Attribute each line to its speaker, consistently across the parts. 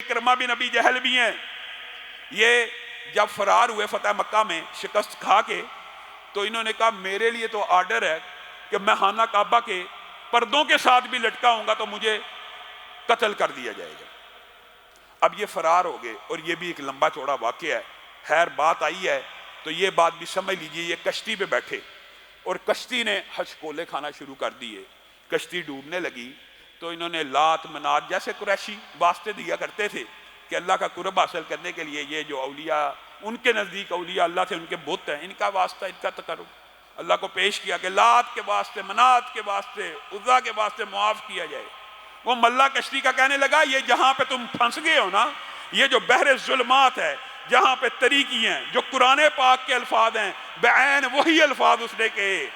Speaker 1: اکرمہ بن ابی جہل بھی ہیں، یہ جب فرار ہوئے فتح مکہ میں شکست کھا کے، تو انہوں نے کہا میرے لیے تو آرڈر ہے کہ میں خانہ کعبہ کے پردوں کے ساتھ بھی لٹکا ہوں گا تو مجھے قتل کر دیا جائے گا۔ اب یہ فرار ہو گئے، اور یہ بھی ایک لمبا چوڑا واقعہ ہے۔ خیر بات آئی ہے تو یہ بات بھی سمجھ لیجئے، یہ کشتی پہ بیٹھے اور کشتی نے ہچکولے کھانا شروع کر دیے، کشتی ڈوبنے لگی، تو انہوں نے لات منات جیسے قریشی واسطے دیا کرتے تھے کہ اللہ کا قرب حاصل کرنے کے لیے یہ جو اولیاء ان کے نزدیک اولیاء اللہ تھے، ان کے بت ہیں، ان کا واسطہ، ان کا تقرب اللہ کو پیش کیا کہ لات کے واسطے، منات کے واسطے، عزا کے واسطے معاف کیا جائے۔ وہ ملا کشتی کا کہنے لگا یہ جہاں پہ تم پھنس گئے ہو نا، یہ جو بحر ظلمات ہے، جہاں پہ طریقی ہیں، جو قرآن پاک کے الفاظ ہیں، بعین وہی الفاظ اس نے کہے،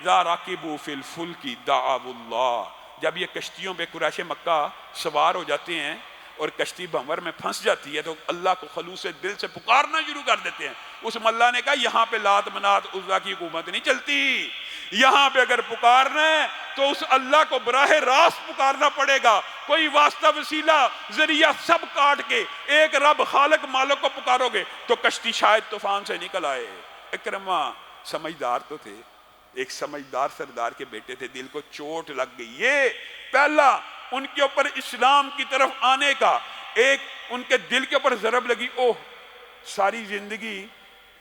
Speaker 1: ذا راکبوا فی الفلک دعوا اللہ۔ جب یہ کشتیوں پہ قریش مکہ سوار ہو جاتے ہیں اور کشتی بھنور میں پھنس جاتی ہے تو اللہ کو خلوص دل سے پکارنا شروع کر دیتے ہیں۔ اس ملا نے کہا یہاں پہ لات منات عزا کی حکومت نہیں چلتی، یہاں پہ اگر پکارنا ہے تو اس اللہ کو براہ راست پکارنا پڑے گا، کوئی واسطہ وسیلہ ذریعہ سب کاٹ کے ایک رب خالق مالک کو پکارو گے تو کشتی شاید طوفان سے نکل آئے۔ اکرمہ سمجھدار تو تھے، ایک سمجھدار سردار کے بیٹے تھے، دل کو چوٹ لگ گئی۔ یہ پہلا ان کے اوپر اسلام کی طرف آنے کا ایک ان کے دل کے اوپر ضرب لگی، اوہ ساری زندگی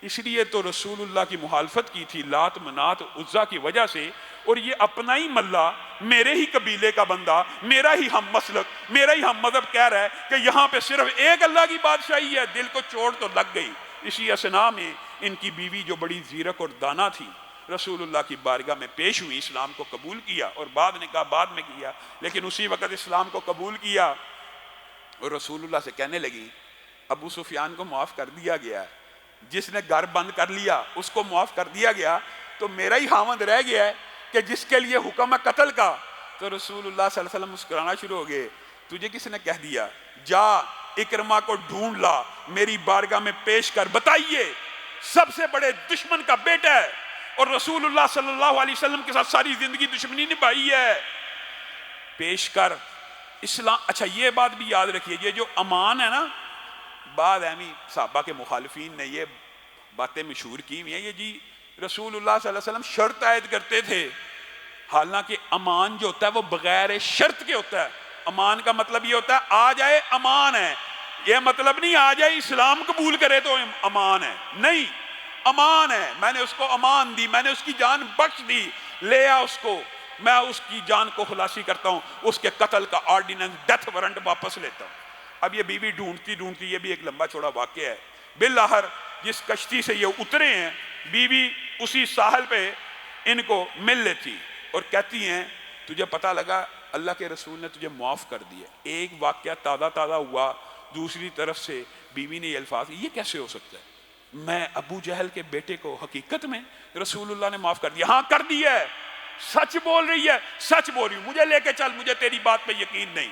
Speaker 1: اس لیے تو رسول اللہ کی مخالفت کی تھی لات منات عزا کی وجہ سے، اور یہ اپنا ہی ملا، میرے ہی قبیلے کا بندہ، میرا ہی ہم مسلک، میرا ہی ہم مذہب کہہ رہا ہے کہ یہاں پہ صرف ایک اللہ کی بادشاہی ہے۔ دل کو چوٹ تو لگ گئی۔ اسی اسنا میں ان کی بیوی جو بڑی زیرک اور دانا تھی رسول اللہ کی بارگاہ میں پیش ہوئی، اسلام کو قبول کیا، اور بعد نے کہا بعد میں کیا، لیکن اسی وقت اسلام کو قبول کیا، اور رسول اللہ سے کہنے لگی ابو سفیان کو معاف کر دیا گیا ہے، جس نے گھر بند کر لیا اس کو معاف کر دیا گیا، تو میرا ہی خاوند رہ گیا ہے کہ جس کے لیے حکم ہے قتل کا۔ تو رسول اللہ صلی اللہ علیہ وسلم مسکرانا شروع ہو گئے، تجھے کس نے کہہ دیا؟ جا اکرمہ کو ڈھونڈ لا، میری بارگاہ میں پیش کر، بتائیے سب سے بڑے دشمن کا بیٹا ہے اور رسول اللہ صلی اللہ علیہ وسلم کے ساتھ ساری زندگی دشمنی نبھائی ہے، پیش کر اسلام۔ اچھا یہ بات بھی یاد رکھیے، یہ جو امان ہے نا، بعد اہمی صحابہ کے مخالفین نے یہ باتیں مشہور کی ہوئی ہیں، یہ جی رسول اللہ صلی اللہ علیہ وسلم شرط عائد کرتے تھے، حالانکہ امان جو ہوتا ہے وہ بغیر شرط کے ہوتا ہے۔ امان کا مطلب یہ ہوتا ہے آ جائے امان ہے، یہ مطلب نہیں آ جائے اسلام قبول کرے تو امان ہے، نہیں، امان ہے، میں نے اس کو امان دی، میں نے اس کی جان بخش دی، لے آ اس کو، میں اس کی جان کو خلاصی کرتا ہوں، اس کے قتل کا آرڈیننس ڈیتھ وارنٹ واپس لیتا ہوں۔ اب یہ بیوی ڈھونڈتی ڈھونڈتی، یہ بھی ایک لمبا چوڑا واقعہ ہے، بالآخر جس کشتی سے یہ اترے ہیں بیوی اسی ساحل پہ ان کو مل لیتی اور کہتی ہیں تجھے پتہ لگا اللہ کے رسول نے تجھے معاف کر دیا۔ ایک واقعہ تازہ تازہ ہوا، دوسری طرف سے بیوی نے یہ الفاظ، یہ کیسے ہو سکتا ہے؟ میں ابو جہل کے بیٹے کو حقیقت میں رسول اللہ نے معاف کر دیا؟ ہاں کر دیا ہے، سچ بول رہی ہے، سچ بول رہی ہوں، مجھے لے کے چل، مجھے تیری بات پہ یقین نہیں۔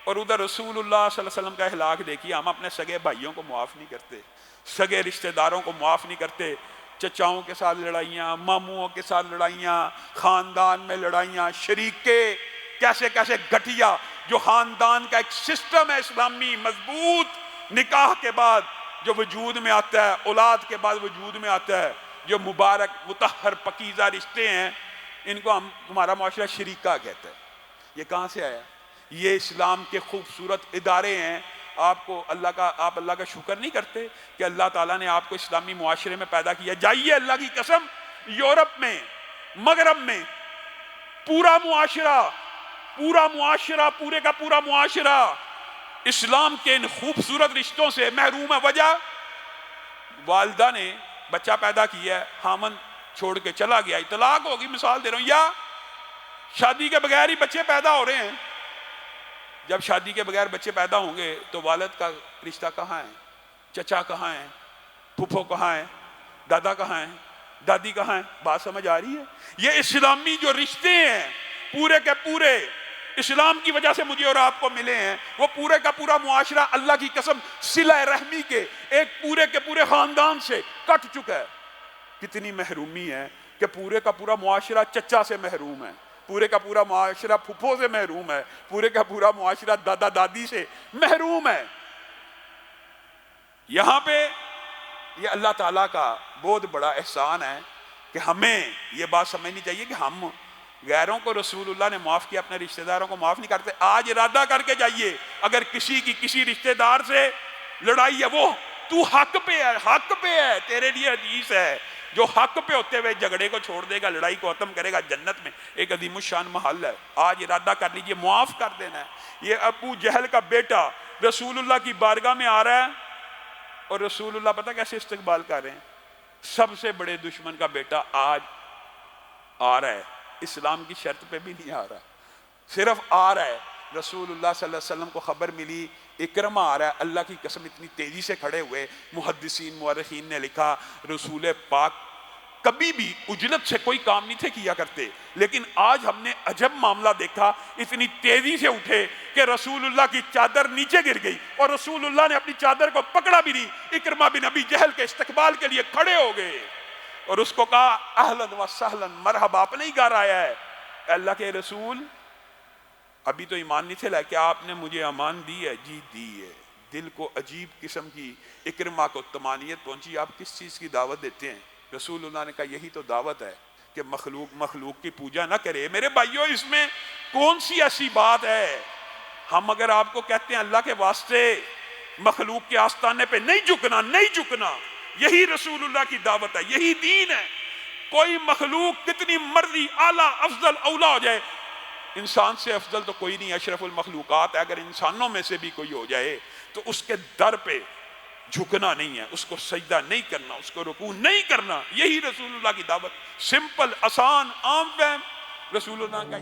Speaker 1: اور ادھر رسول اللہ صلی اللہ علیہ وسلم کا اخلاق دیکھیے، ہم اپنے سگے بھائیوں کو معاف نہیں کرتے، سگے رشتہ داروں کو معاف نہیں کرتے، چچاؤں کے ساتھ لڑائیاں، ماموں کے ساتھ لڑائیاں، خاندان میں لڑائیاں، شریکے کیسے کیسے گھٹیا، جو خاندان کا ایک سسٹم ہے اسلامی مضبوط، نکاح کے بعد جو وجود میں آتا ہے، اولاد کے بعد وجود میں آتا ہے، جو مبارک مطہر پکیزہ رشتے ہیں، ان کو ہمارا معاشرہ شریکہ کہتا ہے۔ یہ کہاں سے آیا؟ یہ اسلام کے خوبصورت ادارے ہیں۔ آپ اللہ کا شکر نہیں کرتے کہ اللہ تعالیٰ نے آپ کو اسلامی معاشرے میں پیدا کیا؟ جائیے اللہ کی قسم، یورپ میں، مغرب میں پورا معاشرہ پورے کا پورا معاشرہ اسلام کے ان خوبصورت رشتوں سے محروم ہے۔ وجہ والدہ نے بچہ پیدا کیا ہے، خامن چھوڑ کے چلا گیا، طلاق ہوگی، مثال دے رہا ہوں، یا شادی کے بغیر ہی بچے پیدا ہو رہے ہیں۔ جب شادی کے بغیر بچے پیدا ہوں گے تو والد کا رشتہ کہاں ہے؟ چچا کہاں ہے؟ پھپھو کہاں ہے؟ دادا کہاں ہے؟ دادی کہاں ہے؟ بات سمجھ آ رہی ہے؟ یہ اسلامی جو رشتے ہیں پورے کے پورے اسلام کی وجہ سے مجھے اور آپ کو ملے ہیں، وہ پورے کا پورا معاشرہ اللہ کی قسم صلہ رحمی کے ایک پورے کے پورے خاندان سے کٹ چکا ہے۔ کتنی محرومی ہے کہ پورے کا پورا معاشرہ چچا سے محروم ہے، پورے کا پورا معاشرہ پھپھو سے محروم ہے، پورے کا پورا معاشرہ دادا دادی سے محروم ہے۔ یہاں پہ یہ اللہ تعالیٰ کا بہت بڑا احسان ہے کہ ہمیں یہ بات سمجھنی چاہیے کہ ہم غیروں کو رسول اللہ نے معاف کیا، اپنے رشتہ داروں کو معاف نہیں کرتے۔ آج ارادہ کر کے جائیے، اگر کسی کی کسی رشتہ دار سے لڑائی ہے، وہ تو حق پہ ہے، حق پہ ہے، تیرے لیے حدیث ہے، جو حق پہ ہوتے ہوئے جھگڑے کو چھوڑ دے گا، لڑائی کو ختم کرے گا، جنت میں ایک عظیم الشان محل ہے۔ آج ارادہ کر لیجئے، معاف کر دینا ہے۔ یہ ابو جہل کا بیٹا رسول اللہ کی بارگاہ میں آ رہا ہے، اور رسول اللہ پتہ کیسے استقبال کر رہے ہیں؟ سب سے بڑے دشمن کا بیٹا آج آ رہا ہے، اسلام کی شرط پہ بھی نہیں آ رہا، صرف آ رہا ہے۔ رسول اللہ صلی اللہ علیہ وسلم کو خبر ملی اکرمہ آ رہا ہے، اللہ کی قسم اتنی تیزی سے کھڑے ہوئے، محدثین مورخین نے لکھا رسول پاک کبھی بھی عجلت سے کوئی کام نہیں تھے کیا کرتے، لیکن آج ہم نے عجب معاملہ دیکھا، اتنی تیزی سے اٹھے کہ رسول اللہ کی چادر نیچے گر گئی، اور رسول اللہ نے اپنی چادر کو پکڑا بھی نہیں، اکرمہ بن ابی جہل کے استقبال کے لیے کھڑے ہو گئے اور اس کو کہا اہلاً و سہلاً، مرحبا، اپنے ہی گھر آیا ہے۔ اے اللہ کے رسول، ابھی تو ایمان نہیں تھے لائے، کیا آپ نے مجھے امان دی ہے؟ جی دی ہے۔ دل کو عجیب قسم کی اکرمہ کو طمانینت پہنچی، آپ کس چیز کی دعوت دیتے ہیں؟ رسول اللہ نے کہا یہی تو دعوت ہے کہ مخلوق کی پوجا نہ کرے۔ میرے بھائیوں، اس میں کون سی ایسی بات ہے؟ ہم اگر آپ کو کہتے ہیں اللہ کے واسطے مخلوق کے آستانے پہ نہیں جھکنا، نہیں جھکنا، یہی رسول اللہ کی دعوت ہے، یہی دین ہے۔ کوئی مخلوق کتنی مرضی اعلیٰ افضل اولا ہو جائے، انسان سے افضل تو کوئی نہیں، اشرف المخلوقات ہے۔ اگر انسانوں میں سے بھی کوئی ہو جائے تو اس کے در پہ جھکنا نہیں ہے، اس کو سجدہ نہیں کرنا، اس کو رکوع نہیں کرنا، یہی رسول اللہ کی دعوت۔ سمپل، آسان، عام فہم رسول اللہ کا